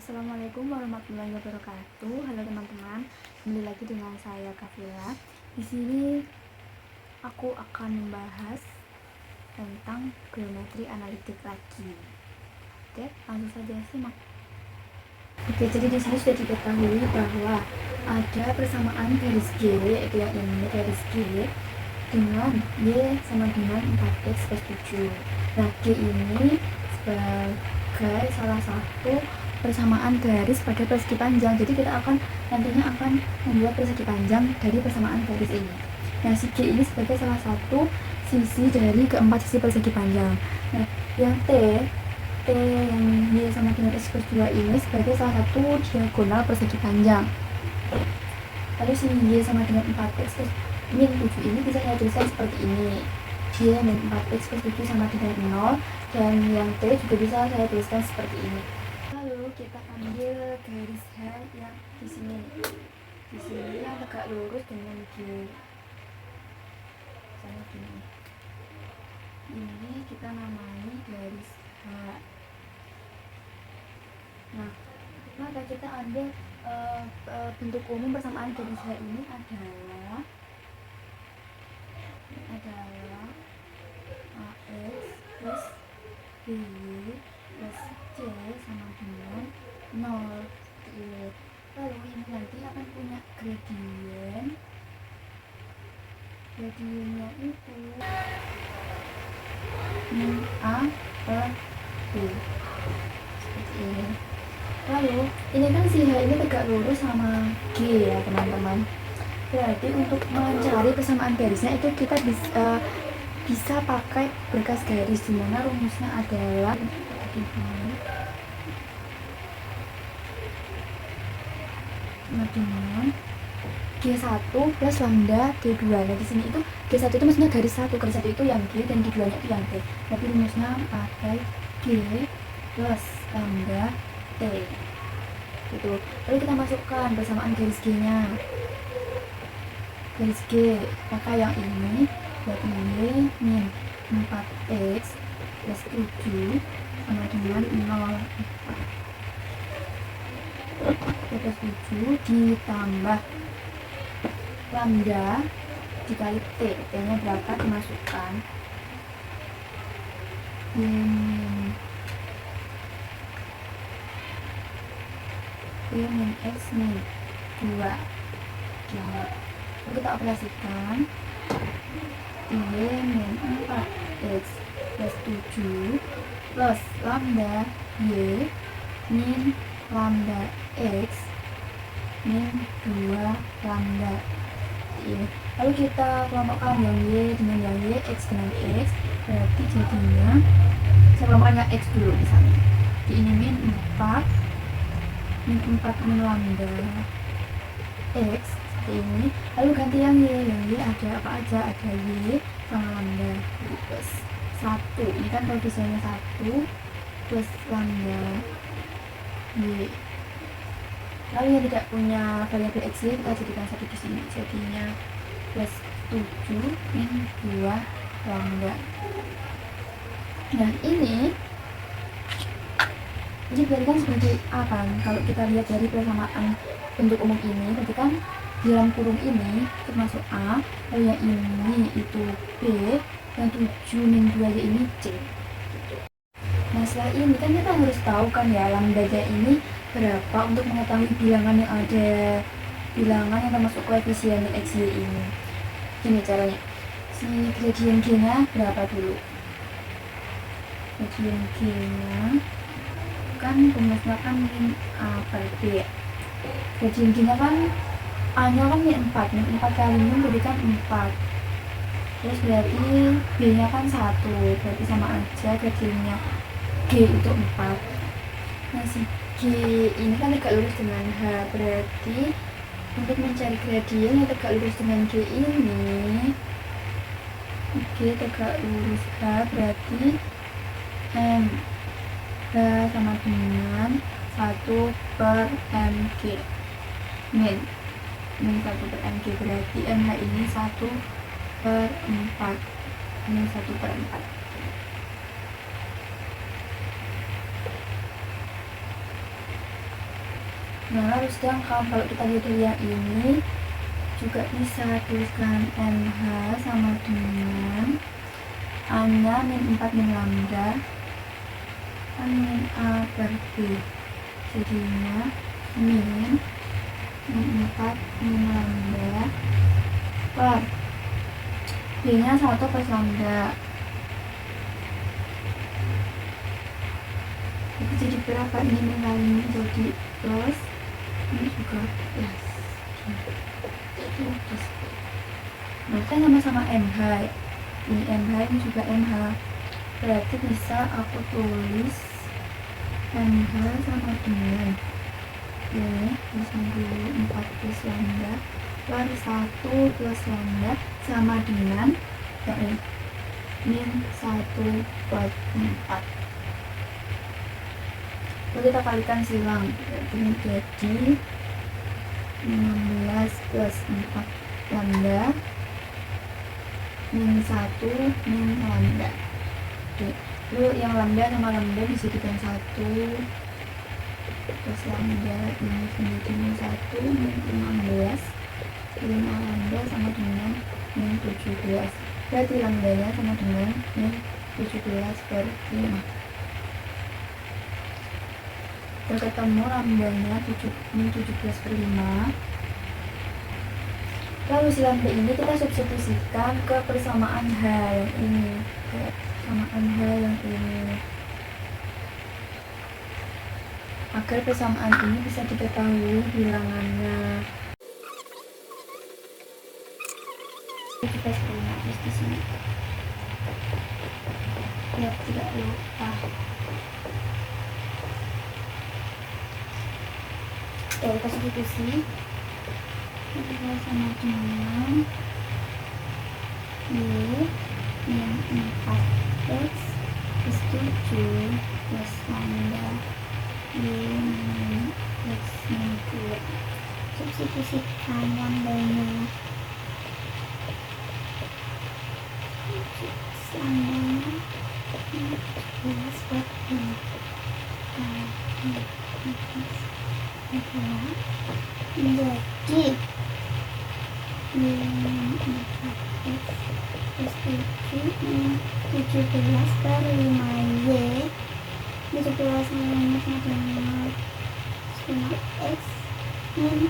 Assalamualaikum warahmatullahi wabarakatuh. Halo teman-teman, kembali lagi dengan saya Kafila. Di sini aku akan membahas tentang geometri analitik lagi. Oke, langsung saja simak. Oke, jadi di sini sudah diketahui bahwa ada persamaan garis G, yaitu yang ini garis G dengan Y sama dengan 4x plus 7. Nah, G ini sebagai salah satu persamaan garis pada persegi panjang. Jadi kita nantinya akan membuat persegi panjang dari persamaan garis ini. Nah, si G ini sebagai salah satu sisi dari keempat sisi persegi panjang. Nah, yang T yang Y sama dengan X plus 2 ini sebagai salah satu diagonal persegi panjang. Lalu si Y sama dengan 4x plus min 7 ini bisa saya tuliskan seperti ini. Y min 4x plus 7 sama dengan 0, dan yang T juga bisa saya tuliskan seperti ini. Lalu kita ambil garis H yang di sini. Di sini yang tegak lurus dengan G. Misalnya gini. Ini kita namai garis H. Nah, maka kita ambil bentuk umum persamaan garis H ini adalah AX plus BY plus C sama dengan 0. Lalu ini nanti akan punya gradien. Gradiennya itu A per B seperti ini. Lalu ini kan si H ini tegak lurus sama G ya teman-teman. Berarti untuk mencari persamaan garisnya itu kita bisa pakai berkas garis, dimana rumusnya adalah dengan G1 plus lambda G2. Nah, di sini itu G1 itu maksudnya garis 1 itu yang G, dan G2 nya itu yang T. Tapi rumusnya pakai G plus lambda T. Gitu. Lalu kita masukkan persamaan garis G-nya. Garis G, maka yang ini berarti Y min 4x plus 7 sama dengan 0. Plus 7 ditambah lambda dikali T. T-nya berapa dimasukkan. Y min X min 2. Kita operasikan. Y min 4x plus 7 plus lambda Y min lambda X min 2 lambda ini. Lalu kita kelompokkan yang Y dengan yang Y, X dengan X. Berarti jadinya saya kelompokkan yang X dulu misalnya. Jadi ini min 4 min lambda X seperti ini. Lalu ganti yang Y ada apa aja? Ada Y sama lambda plus 1. Ini kan koefisiennya 1 plus lambda Y. Lalu yang tidak punya variabel X Y kita jadikan 1 di sini. Jadinya plus 7 min 2 lambda. Nah, ini berarti kan sebagai A kan? Kalau kita lihat dari persamaan bentuk umum ini, berarti kan di dalam kurung ini termasuk A, lalu yang ini itu B, yang 7 min 2 nya ini C. Nah, setelah ini kan kita harus tahu kan ya lambda-nya ini berapa untuk mengetahui bilangan yang ada, bilangan yang termasuk koefisien X, Y ini. Gini caranya, si gradien G nya berapa dulu? Gradien G nya kan rumusnya kan min A per B. Gradien G nya kan A nya kan min 4 kali min jadi kan 4. Terus berarti B nya kan 1, berarti sama aja gradiennya G itu 4. Nah, si G ini kan tegak lurus dengan H, berarti untuk mencari gradien yang tegak lurus dengan G ini, G tegak lurus H, berarti M H sama dengan 1 per MG min 1 per MG, berarti MH ini 1 per 4, ini 1 per 4. Nah, lalu sedangkan kalau kita lihat dari yang ini juga bisa tuliskan MH sama dengan A-nya min 4 min lambda min A per B, jadinya min 4 min lambda per B-nya 1 plus lambda. Itu jadi berapa? Ini min kali ini jadi plus, ini juga plus. Itu plus. Nah, kan sama-sama MH. Ini MH, ini juga MH. Berarti bisa aku tulis MH sama dengan ini tulisan dulu 4 plus lambda per 1 plus lambda sama dengan yang ini min 1 per 4. Lalu kita kalikan silang, ini jadi 16 plus 4 lambda min 1 min lambda. Oke. Lalu yang lambda sama lambda dijadikan 1 plus lambda ini menjadi min 1 min 16. 5 lambda sama dengan min 17. Berarti lambdanya sama dengan min 17 per 5. Ketemu lambdanya min 17 per 5. Lalu si lambda ini kita substitusikan ke persamaan H yang ini, persamaan H yang ini, agar persamaan ini bisa diketahui bilangannya. Kita terus di sini biar tidak lupa. Kita substitusi. Kita sama dengan min 4x plus 7 plus lambda min x min 2. Substitusikan lambdanya. Lambdanya 17 per 5 menjadi min 4x plus 7 17 per 5y. 17 minus 5x min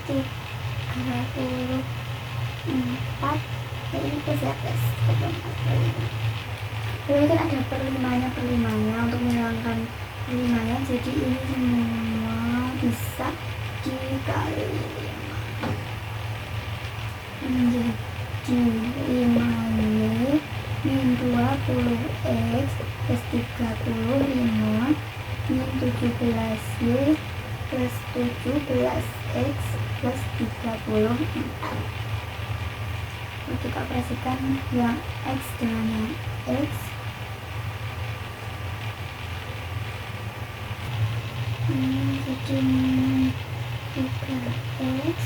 34. Ini plus ya plus 34. Lalu kan ada perlimanya untuk menghilangkan perlimanya, jadi ini semua bisa dikali 5 menjadi 5y min 20x plus 35 min 17y plus 17x plus 34. Kita operasikan yang x dengan yang x. Jadi min 3x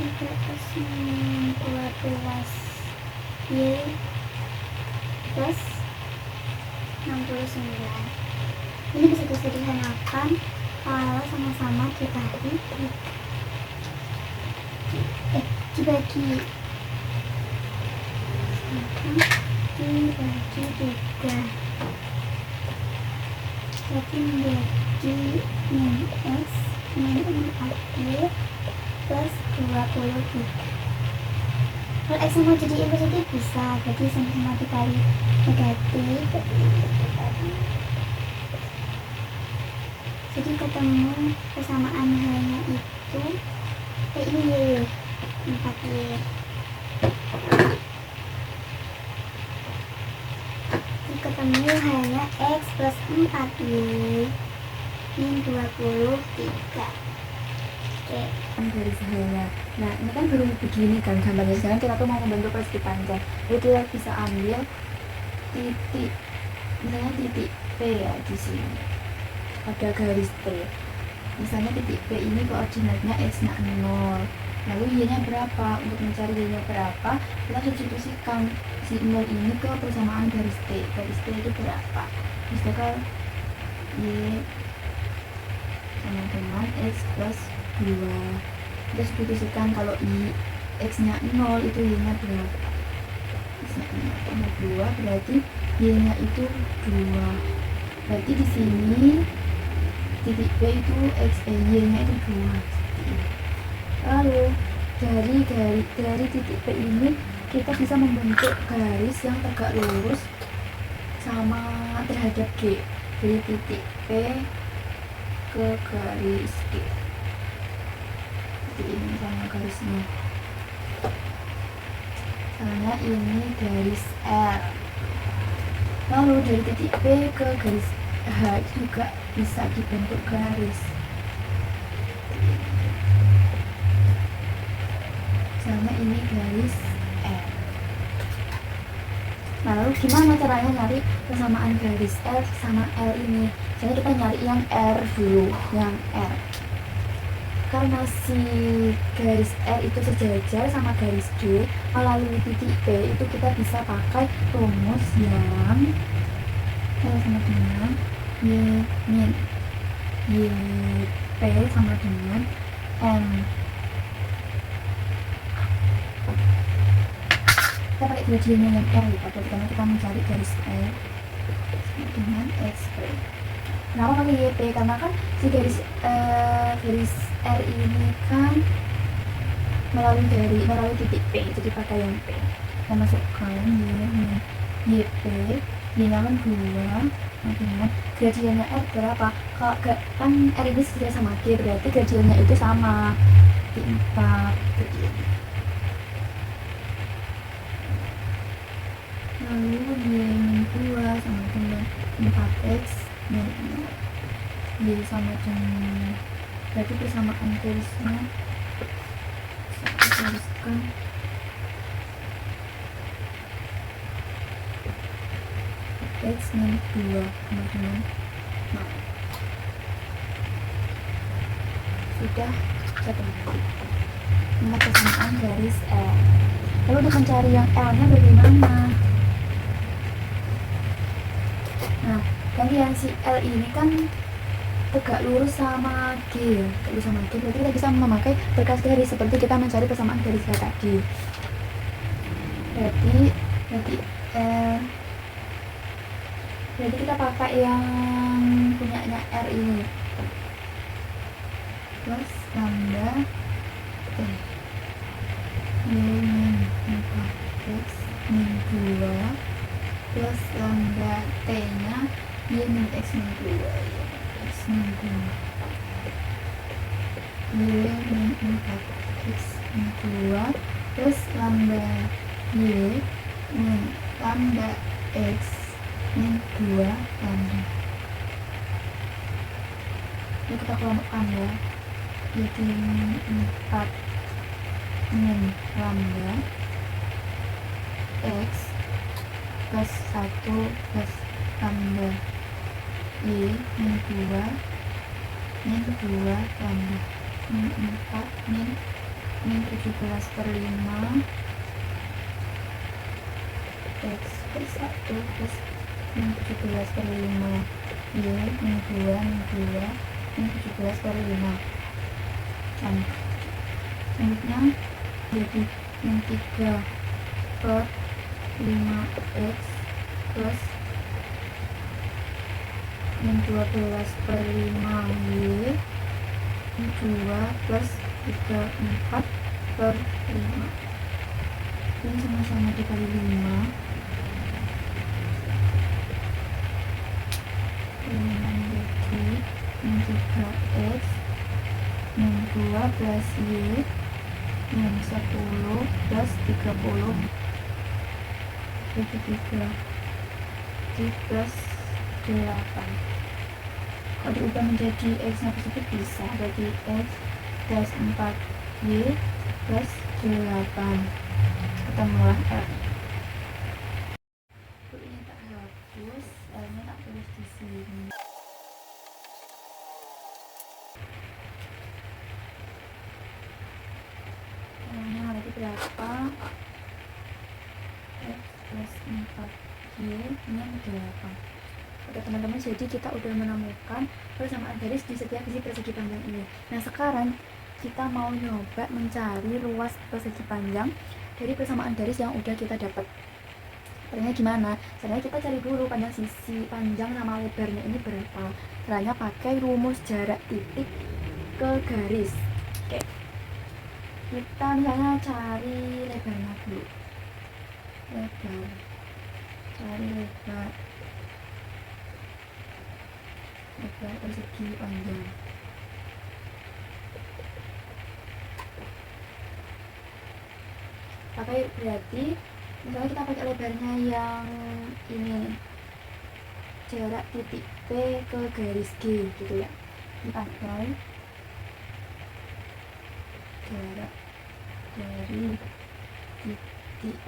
3x min 12y plus 69. Ini bisa disederhanakan kalau sama-sama dibagi dibagi 3. Jadi menjadi min x min 4y plus 23. Kalau x sama jadi yang positif bisa, jadi sama-sama dikali negatif. Jadi ketemu persamaan hanya itu ini 4y. Ketemu hanya x plus 4y min 23. Oke, garis hanya. Nah, ini kan belum begini kan gambarnya. Sekarang kita tuh mau membentuk persegi panjang. Jadi kita bisa ambil titik, misalnya titik P ya di sini. Ada garis T. Misalnya titik P ini koordinatnya x-nya 0. Lalu y-nya berapa? Untuk mencari y-nya berapa, kita substitusikan si 0 ini ke persamaan garis t. Garis t itu berapa? Misalkan y sama dengan x plus 2. Kita substitusikan kalau x nya 0 itu y nya berapa? X nya 0 tambah 2 berarti y nya itu 2. Berarti di sini titik P itu y nya itu 2. Lalu dari titik P ini kita bisa membentuk garis yang tegak lurus sama terhadap G. Dari titik P ke garis G. Jadi ini sama garisnya. Misalnya ini garis R. Lalu dari titik P ke garis H juga bisa dibentuk garis. Misalnya ini garis R. Nah, lalu gimana caranya nyari persamaan garis R sama L ini? Jadi kita nyari yang R dulu, yang R. Karena si garis R itu sejajar sama garis G, melalui titik P itu kita bisa pakai rumus yang L sama dengan Y min YP sama dengan M. Kita pakai gradient yang R ya, karena kita mencari garis R sama dengan XP. Kenapa pakai YP? Karena kan si garis R ini kan melalui titik P, jadi pakai yang P. Kita masukkan YP, Y-nya kan 2, dengan gradiennya R berapa? Kalau kan R ini sejajar sama G, berarti gradiennya itu sama di 4 gradiennya. Lalu Y-2 sama dengan 4x min 0. Y sama dengan, berarti persamaan garisnya saya gariskan x min 2 sama dengan 0. Sudah ketemu. Nah, persamaan garis L. Lalu untuk mencari yang L nya bagaimana? Nah, gantian si L ini kan tegak lurus sama G ya, tegak lurus sama G, berarti kita bisa memakai berkas garis seperti kita mencari persamaan garis L tadi. Berarti kita pakai yang punyanya R ini plus lambda T Y min 4x min 2 plus lambda T nya Y min x min 2 x min 2 Y min 4x min 2 plus lambda Y min lambda x min 2 lambda. Ini kita kelompokkan ya, jadi 4 min lambda x plus 1 plus lambda Y min 2 min 2 lambda min 4 min 17 per 5 x plus 1 plus min 17 per 5 Y min 2 min 17 per 5. Selanjutnya jadi min 3 per 5x plus min 12 per 5y min 2 plus 4 per 5. Ini sama-sama dikali 5 menjadi min 3x min 2 plus y min 10 plus 30 jadi 3 plus 8. Kalau diubah menjadi x nya positif bisa, jadi x plus 4y plus 8. Ketemulah R. Ini tak hapus, L nya tak tulis di sini. berapa X plus 4Y min 8. Oke teman-teman, jadi kita udah menemukan persamaan garis di setiap sisi persegi panjang ini. Nah sekarang kita mau nyoba mencari ruas persegi panjang dari persamaan garis yang udah kita dapat. Caranya gimana? Caranya kita cari dulu panjang sisi panjang sama lebarnya ini berapa. Caranya pakai rumus jarak titik ke garis. Oke, kita misalnya cari lebarnya dulu. Cari lebar persegi panjang. Berarti misalnya kita pakai lebarnya yang ini, jarak titik P ke garis G gitu ya, dipakai jarak dari titik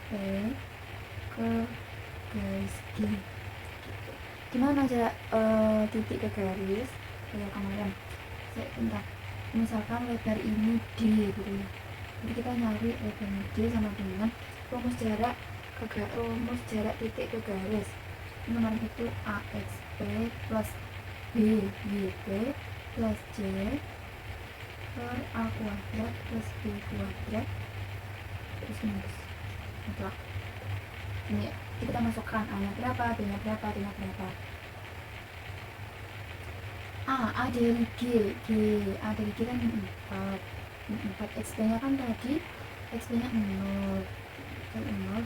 P ke garis G. Gimana jarak titik ke garis? Kayak kemarin, bentar, misalkan lebar ini D gitu ya, jadi kita nyari lebarnya D sama dengan rumus jarak titik ke garis. Kemarin itu AXP plus BYP plus C per A kuadrat plus B kuadrat terus minus. Ini kita masukkan A nya berapa, B nya berapa, D nya berapa. A dari G kan 4 XP nya kan tadi XP nya 0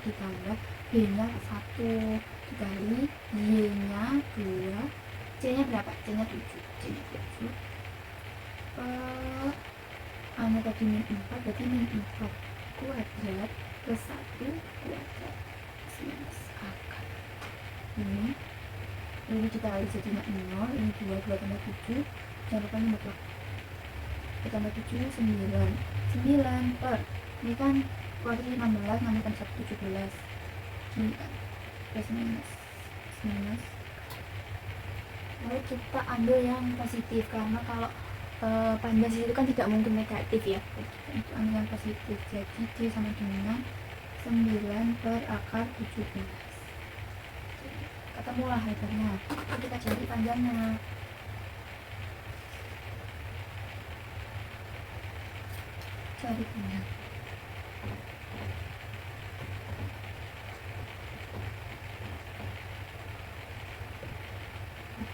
ditambah B nya 1 dikali Y nya 2, C nya berapa? C nya 7 A nya tadi min 4, berarti min 4 kuadrat plus 1 kuadrat minus akar. Ini kita kali jadinya 0, ini 2 tambah 7, jangan lupa mutlak. Tambah 7, 9 per, ini kan kuadrat 15, nambahkan 1, 17. Ini kan plus minus. Lalu kita ambil yang positif, karena kalau panjang sisi itu kan tidak mungkin negatif ya. Itu ambil yang positif, jadi D sama dengan 9 per akar 17. Ketemulah lebarnya. Kita cari panjangnya. Cari panjang.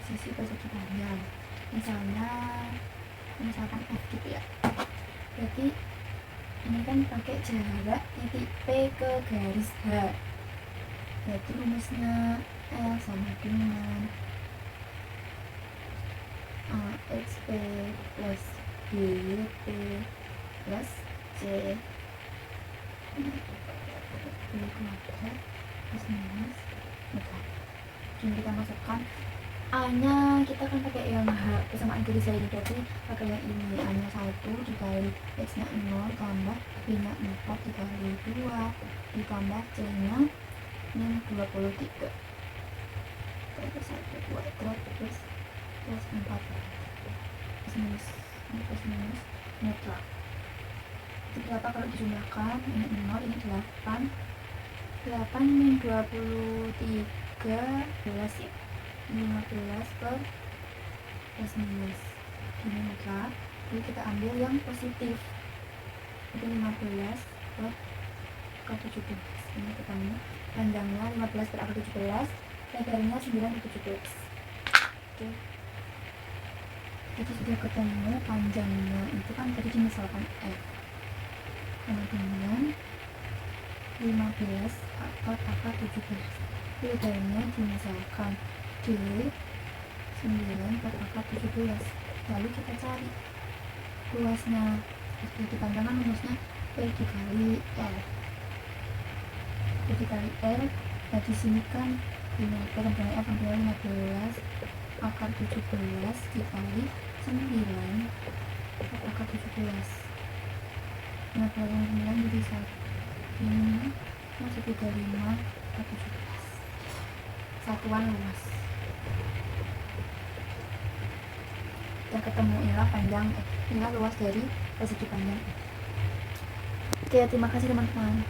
Sisi persegi panjang. Misalkan F gitu ya. Berarti ini kan pakai jarak titik P ke garis H. Berarti rumusnya L sama dengan AXP plus BYP plus C B kuadrat plus minus. Jadi kita masukkan A nya, kita kan pakai yang H, persamaan garis ini, berarti pakai yang ini. A nya 1 dikali X nya 0 tambah B nya 4 dikali 2 ditambah C nya min 23 plus 1 kuadrat plus 4 plus minus mutlak. Itu berapa kalau dijumlahkan? Ini 0, ini 8 min 23 belas ya, 15 per plus minus ini mutlak. Jadi kita ambil yang positif, itu 15 per akar 17. Ini ketemu panjangnya 15 per akar 17, lebarnya 9 per 17. Oke, jadi sudah ketemu panjangnya. Itu kan tadi dimisalkan F sama dengan 15 per akar 17, lebarnya dimisalkan D 9 per akar 17. Lalu kita cari luasnya. Jadi panjangkan rumusnya P dikali L. Nah di sini kan panjangnya F adalah 15 akar 17 dikali 9 per akar 17. 59 jadi 1 ini masih 35 per 17. Satuan luas yang ketemu ialah luas dari persegi panjang. Oke, terima kasih teman-teman.